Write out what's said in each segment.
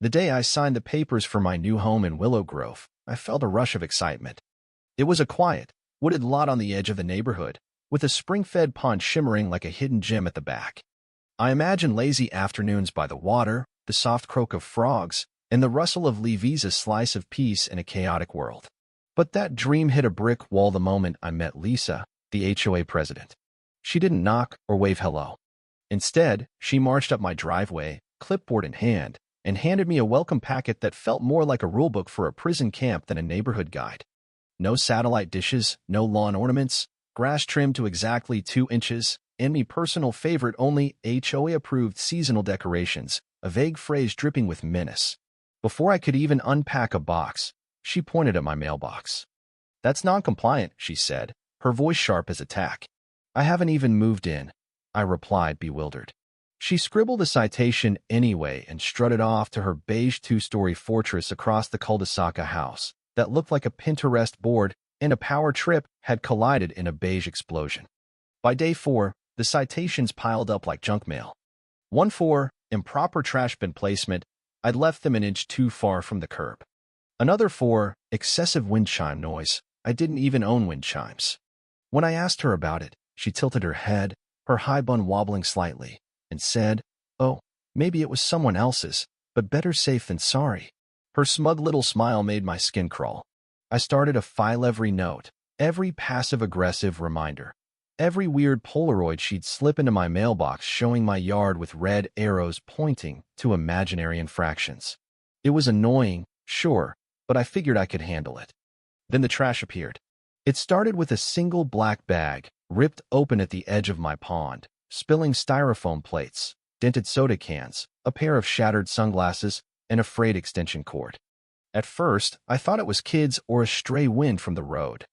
The day I signed the papers for my new home in Willow Grove, I felt a rush of excitement. It was a quiet, wooded lot on the edge of the neighborhood, with a spring-fed pond shimmering like a hidden gem at the back. I imagined lazy afternoons by the water, the soft croak of frogs, and the rustle of leaves, a slice of peace in a chaotic world. But that dream hit a brick wall the moment I met Lisa, the HOA president. She didn't knock or wave hello. Instead, she marched up my driveway, clipboard in hand, and handed me a welcome packet that felt more like a rulebook for a prison camp than a neighborhood guide. No satellite dishes, no lawn ornaments, grass trimmed to exactly 2 inches, and me personal favorite only HOA-approved seasonal decorations, a vague phrase dripping with menace. Before I could even unpack a box, she pointed at my mailbox. "That's non-compliant," she said, her voice sharp as a tack. "I haven't even moved in," I replied, bewildered. She scribbled a citation anyway and strutted off to her beige 2-story fortress across the cul-de-sac. A house that looked like a Pinterest board and a power trip had collided in a beige explosion. By day 4, the citations piled up like junk mail. One for improper trash bin placement. I'd left them an inch too far from the curb. Another for excessive wind chime noise. I didn't even own wind chimes. When I asked her about it, she tilted her head, her high bun wobbling slightly, and said, "Oh, maybe it was someone else's, but better safe than sorry." Her smug little smile made my skin crawl. I started a file every note, every passive-aggressive reminder, every weird Polaroid she'd slip into my mailbox showing my yard with red arrows pointing to imaginary infractions. It was annoying, sure, but I figured I could handle it. Then the trash appeared. It started with a single black bag, ripped open at the edge of my pond, spilling styrofoam plates, dented soda cans, a pair of shattered sunglasses, and a frayed extension cord. At first, I thought it was kids or a stray wind from the road.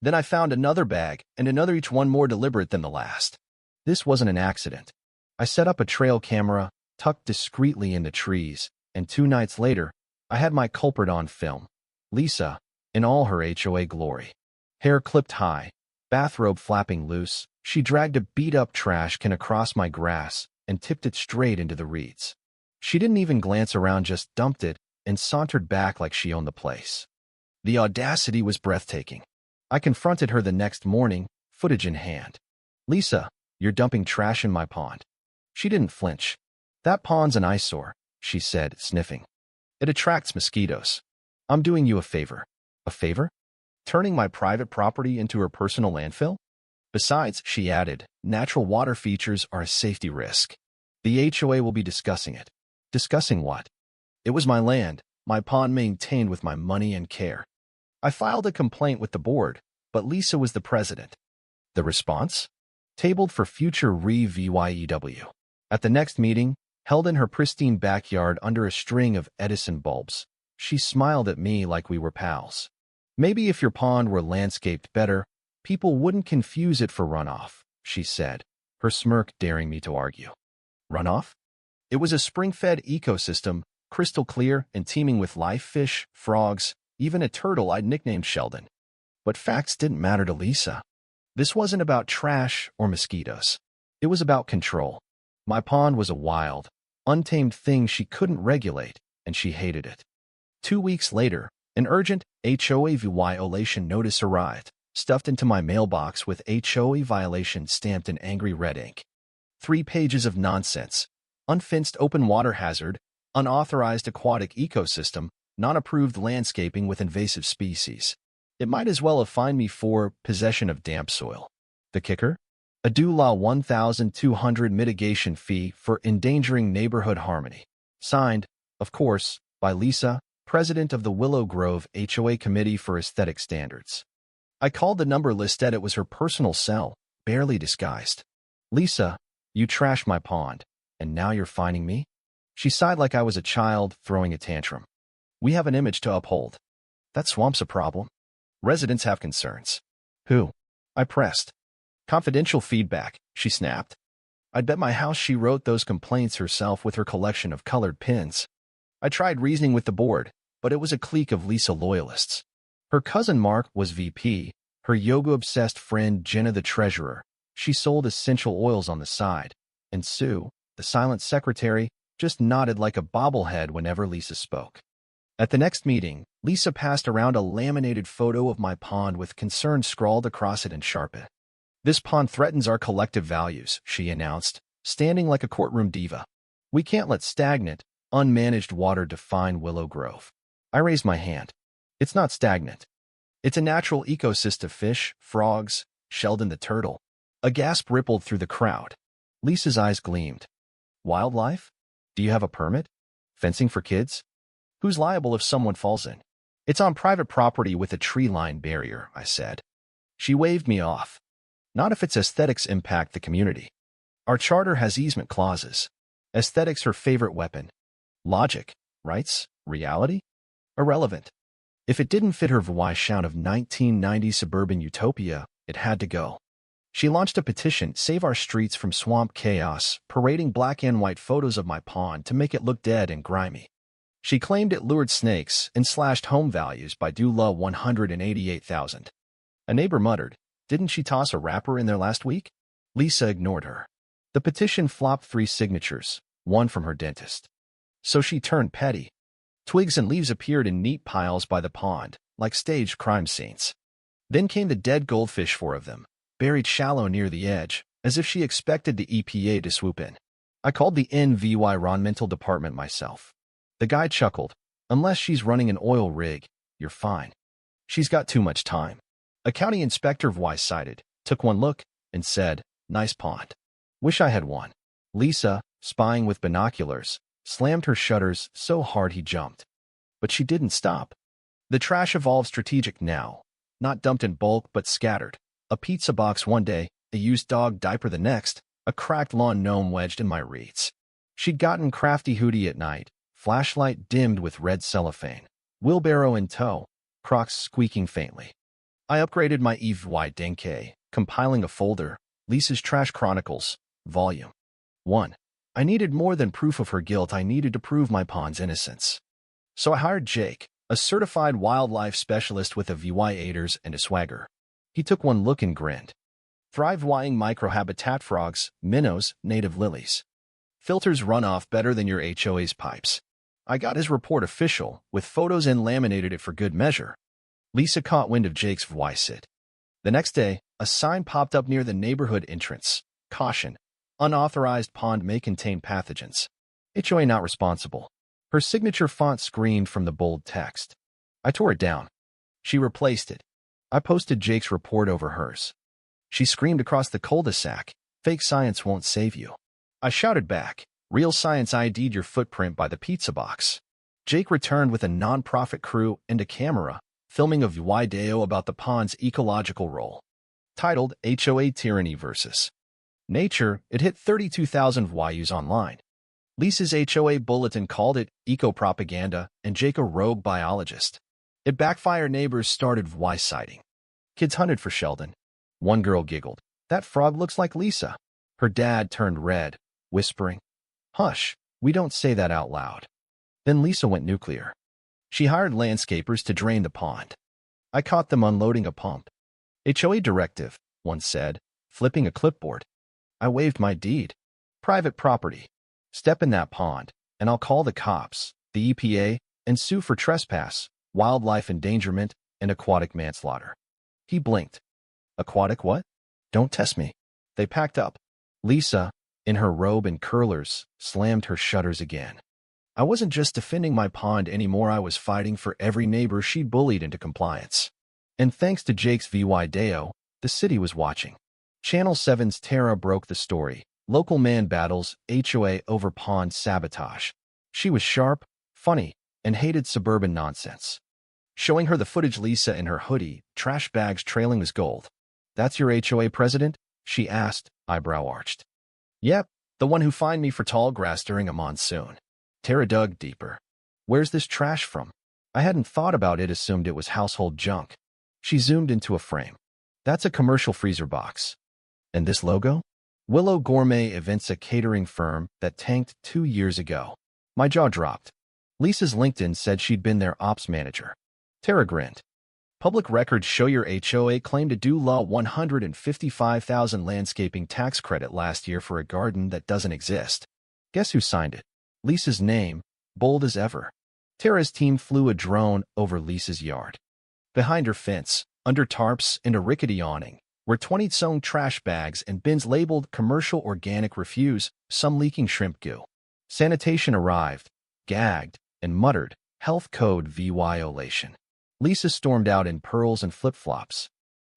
Then I found another bag, and another, each one more deliberate than the last. This wasn't an accident. I set up a trail camera, tucked discreetly in the trees, and 2 nights later, I had my culprit on film. Lisa, in all her HOA glory. Hair clipped high, bathrobe flapping loose, she dragged a beat-up trash can across my grass and tipped it straight into the reeds. She didn't even glance around, just dumped it and sauntered back like she owned the place. The audacity was breathtaking. I confronted her the next morning, footage in hand. "Lisa, you're dumping trash in my pond." She didn't flinch. "That pond's an eyesore," she said, sniffing. "It attracts mosquitoes. I'm doing you a favor." "A favor? Turning my private property into her personal landfill?" "Besides," she added, "natural water features are a safety risk. The HOA will be discussing it." "Discussing what?" "It was my land, my pond maintained with my money and care. I filed a complaint with the board, but Lisa was the president." "The response?" "Tabled for future review. At the next meeting, held in her pristine backyard under a string of Edison bulbs, she smiled at me like we were pals. "Maybe if your pond were landscaped better, people wouldn't confuse it for runoff," she said, her smirk daring me to argue. Runoff? It was a spring-fed ecosystem, crystal clear and teeming with life, fish, frogs, even a turtle I'd nicknamed Sheldon. But facts didn't matter to Lisa. This wasn't about trash or mosquitoes. It was about control. My pond was a wild, untamed thing she couldn't regulate, and she hated it. 2 weeks later, an urgent HOA violation notice arrived, stuffed into my mailbox with HOA violation stamped in angry red ink. 3 pages of nonsense. Unfenced open water hazard, unauthorized aquatic ecosystem, non-approved landscaping with invasive species. It might as well have fined me for possession of damp soil. The kicker? A DULA 1,200 mitigation fee for endangering neighborhood harmony. Signed, of course, by Lisa, president of the Willow Grove HOA Committee for Aesthetic Standards. I called the number listed. It was her personal cell, barely disguised. "Lisa, you trashed my pond, and now you're fining me?" She sighed like I was a child throwing a tantrum. "We have an image to uphold. That swamp's a problem. Residents have concerns." "Who?" I pressed. "Confidential feedback," she snapped. I'd bet my house she wrote those complaints herself with her collection of colored pins. I tried reasoning with the board, but it was a clique of Lisa loyalists. Her cousin Mark was VP, her yoga-obsessed friend Jenna the treasurer. She sold essential oils on the side. And Sue, the silent secretary, just nodded like a bobblehead whenever Lisa spoke. At the next meeting, Lisa passed around a laminated photo of my pond with concern scrawled across it in Sharpie. "This pond threatens our collective values," she announced, standing like a courtroom diva. "We can't let stagnant, unmanaged water define Willow Grove." I raised my hand. "It's not stagnant. It's a natural ecosystem: fish, frogs, Sheldon the turtle." A gasp rippled through the crowd. Lisa's eyes gleamed. "Wildlife? Do you have a permit? Fencing for kids? Who's liable if someone falls in?" "It's on private property with a tree-lined barrier," I said. She waved me off. "Not if its aesthetics impact the community. Our charter has easement clauses. Aesthetics her favorite weapon. Logic, rights, reality? Irrelevant. If it didn't fit her vision of 1990 suburban utopia, it had to go." She launched a petition, "Save our streets from swamp chaos," parading black and white photos of my pond to make it look dead and grimy. She claimed it lured snakes and slashed home values by $188,000. A neighbor muttered, "Didn't she toss a wrapper in there last week?" Lisa ignored her. The petition flopped 3 signatures, one from her dentist. So she turned petty. Twigs and leaves appeared in neat piles by the pond, like staged crime scenes. Then came the dead goldfish, 4 of them, buried shallow near the edge, as if she expected the EPA to swoop in. I called the environmental department myself. The guy chuckled. "Unless she's running an oil rig, you're fine. She's got too much time." A county inspector cited, took one look, and said, "Nice pond. Wish I had one." Lisa, spying with binoculars, slammed her shutters so hard he jumped. But she didn't stop. The trash evolved strategic now, not dumped in bulk but scattered. A pizza box one day, a used dog diaper the next, a cracked lawn gnome wedged in my reeds. She'd gotten crafty hootie at night, flashlight dimmed with red cellophane, wheelbarrow in tow, Crocs squeaking faintly. I upgraded my Eve Denke, compiling a folder, Lisa's Trash Chronicles, Volume 1. I needed more than proof of her guilt. I needed to prove my pond's innocence. So I hired Jake, a certified wildlife specialist with a VY8ers and a swagger. He took one look and grinned. Thrive-wying microhabitat frogs, minnows, native lilies. Filters runoff better than your HOA's pipes. I got his report official, with photos and laminated it for good measure. Lisa caught wind of Jake's voice. The next day, a sign popped up near the neighborhood entrance. "Caution. Unauthorized pond may contain pathogens. HOA not responsible." Her signature font screamed from the bold text. I tore it down. She replaced it. I posted Jake's report over hers. She screamed across the cul-de-sac, "Fake science won't save you." I shouted back, "Real science ID'd your footprint by the pizza box." Jake returned with a non-profit crew and a camera, filming a video about the pond's ecological role. Titled HOA Tyranny vs. Nature, it hit 32,000 views online. Lisa's HOA bulletin called it eco-propaganda and Jake a rogue biologist. It backfired. Neighbors started citing. Kids hunted for Sheldon. One girl giggled, "That frog looks like Lisa." Her dad turned red, whispering, "Hush, we don't say that out loud." Then Lisa went nuclear. She hired landscapers to drain the pond. I caught them unloading a pump. "HOA directive," one said, flipping a clipboard. I waved my deed. "Private property. Step in that pond, and I'll call the cops, the EPA, and sue for trespass, wildlife endangerment, and aquatic manslaughter." He blinked. "Aquatic what? Don't test me." They packed up. Lisa, in her robe and curlers, slammed her shutters again. I wasn't just defending my pond anymore. I was fighting for every neighbor she'd bullied into compliance. And thanks to Jake's video, the city was watching. Channel 7's Tara broke the story. Local man battles HOA over pond sabotage. She was sharp, funny, and hated suburban nonsense. Showing her the footage, Lisa in her hoodie, trash bags trailing as gold. "That's your HOA president?" she asked, eyebrow arched. "Yep, the one who fined me for tall grass during a monsoon." Tara dug deeper. "Where's this trash from?" I hadn't thought about it, assumed it was household junk. She zoomed into a frame. "That's a commercial freezer box. And this logo? Willow Gourmet Events, a catering firm that tanked 2 years ago." My jaw dropped. Lisa's LinkedIn said she'd been their ops manager. Tara grinned. "Public records show your HOA claimed a due law $155,000 landscaping tax credit last year for a garden that doesn't exist. Guess who signed it? Lisa's name, bold as ever. Tara's team flew a drone over Lisa's yard. Behind her fence, under tarps and a rickety awning, were 20 sewn trash bags and bins labeled Commercial Organic Refuse, some leaking shrimp goo. Sanitation arrived, gagged, and muttered, Health Code violation. Lisa stormed out in pearls and flip-flops.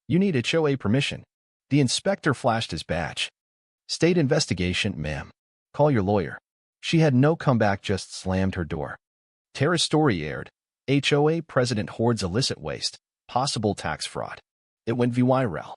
You need HOA permission. The inspector flashed his badge. State investigation, ma'am. Call your lawyer. She had no comeback, just slammed her door. Tara's story aired. HOA president hoards illicit waste. Possible tax fraud. It went viral.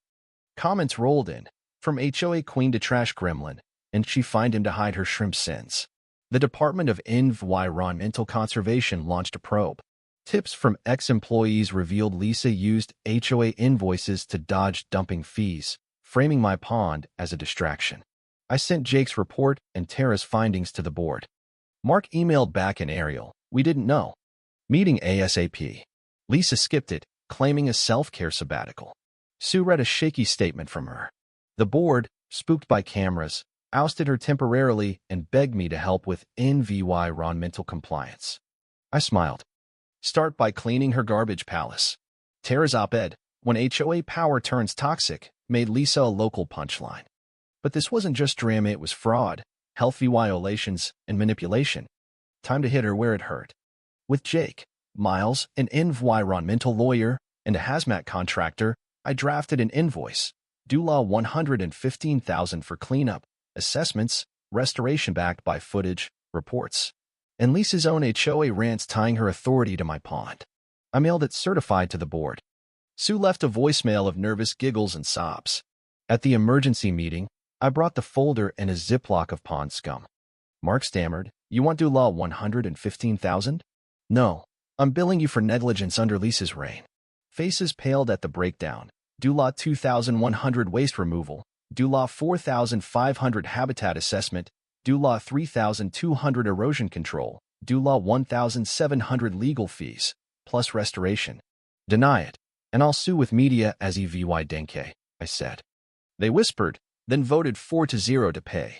Comments rolled in, from HOA queen to trash gremlin, and she fined him to hide her shrimp sins. The Department of Environmental Conservation launched a probe. Tips from ex-employees revealed Lisa used HOA invoices to dodge dumping fees, framing my pond as a distraction. I sent Jake's report and Tara's findings to the board. Mark emailed back in Ariel, we didn't know. Meeting ASAP. Lisa skipped it, claiming a self-care sabbatical. Sue read a shaky statement from her. The board, spooked by cameras, ousted her temporarily and begged me to help with environmental compliance. I smiled. Start by cleaning her garbage palace. Tara's op-ed, When HOA power turns toxic, made Lisa a local punchline. But this wasn't just drama, it was fraud, health violations, and manipulation. Time to hit her where it hurt. With Jake, Miles, an environmental lawyer, and a hazmat contractor, I drafted an invoice. Due law $115,000 for cleanup, assessments, restoration backed by footage, reports. And Lisa's own HOA rants tying her authority to my pond. I mailed it certified to the board. Sue left a voicemail of nervous giggles and sobs. At the emergency meeting, I brought the folder and a Ziploc of pond scum. Mark stammered, "You want due law $115,000? No, I'm billing you for negligence under Lisa's reign." Faces paled at the breakdown. Due law $2,100 waste removal, due law $4,500 habitat assessment, due law $3,200 erosion control, due law $1,700 legal fees, plus restoration. Deny it, and I'll sue with media as EVY Denke, I said. They whispered, then voted 4-0 to pay.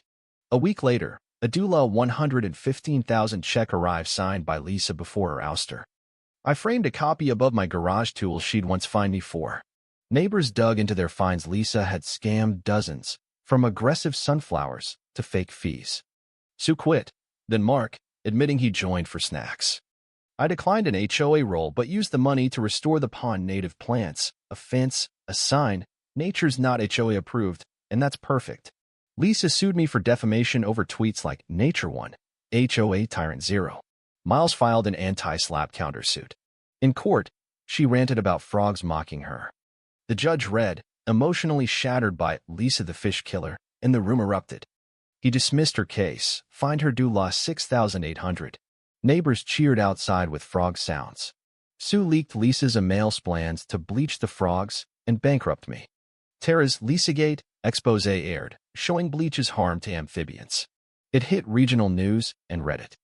A week later, a due law $115,000 check arrived signed by Lisa before her ouster. I framed a copy above my garage tools she'd once fined me for. Neighbors dug into their fines. Lisa had scammed dozens, from aggressive sunflowers to fake fees. Sue quit, then Mark, admitting he joined for snacks. I declined an HOA role but used the money to restore the pond native plants, a fence, a sign. Nature's not HOA approved, and that's perfect. Lisa sued me for defamation over tweets like Nature One, HOA Tyrant Zero. Miles filed an anti-slap countersuit. In court, she ranted about frogs mocking her. The judge read, emotionally shattered by Lisa the fish killer, and the room erupted. He dismissed her case, fined her due law $6,800. Neighbors cheered outside with frog sounds. Sue leaked Lisa's email plans to bleach the frogs and bankrupt me. Tara's Lisagate expose aired, showing bleach's harm to amphibians. It hit regional news and Reddit.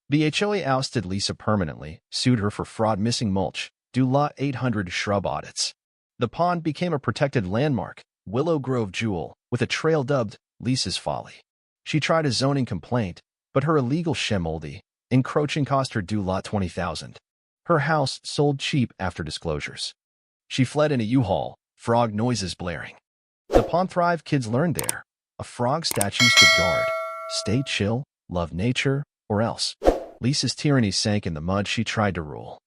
The HOA ousted Lisa permanently, sued her for fraud, missing mulch, due law $800 shrub audits. The pond became a protected landmark, Willow Grove Jewel, with a trail dubbed Lisa's Folly. She tried a zoning complaint, but her illegal shemoldy, encroaching cost her due law $20,000. Her house sold cheap after disclosures. She fled in a U-Haul, frog noises blaring. The pond thrived, kids learned there. A frog statue stood guard. Stay chill, love nature, or else. Lisa's tyranny sank in the mud she tried to rule.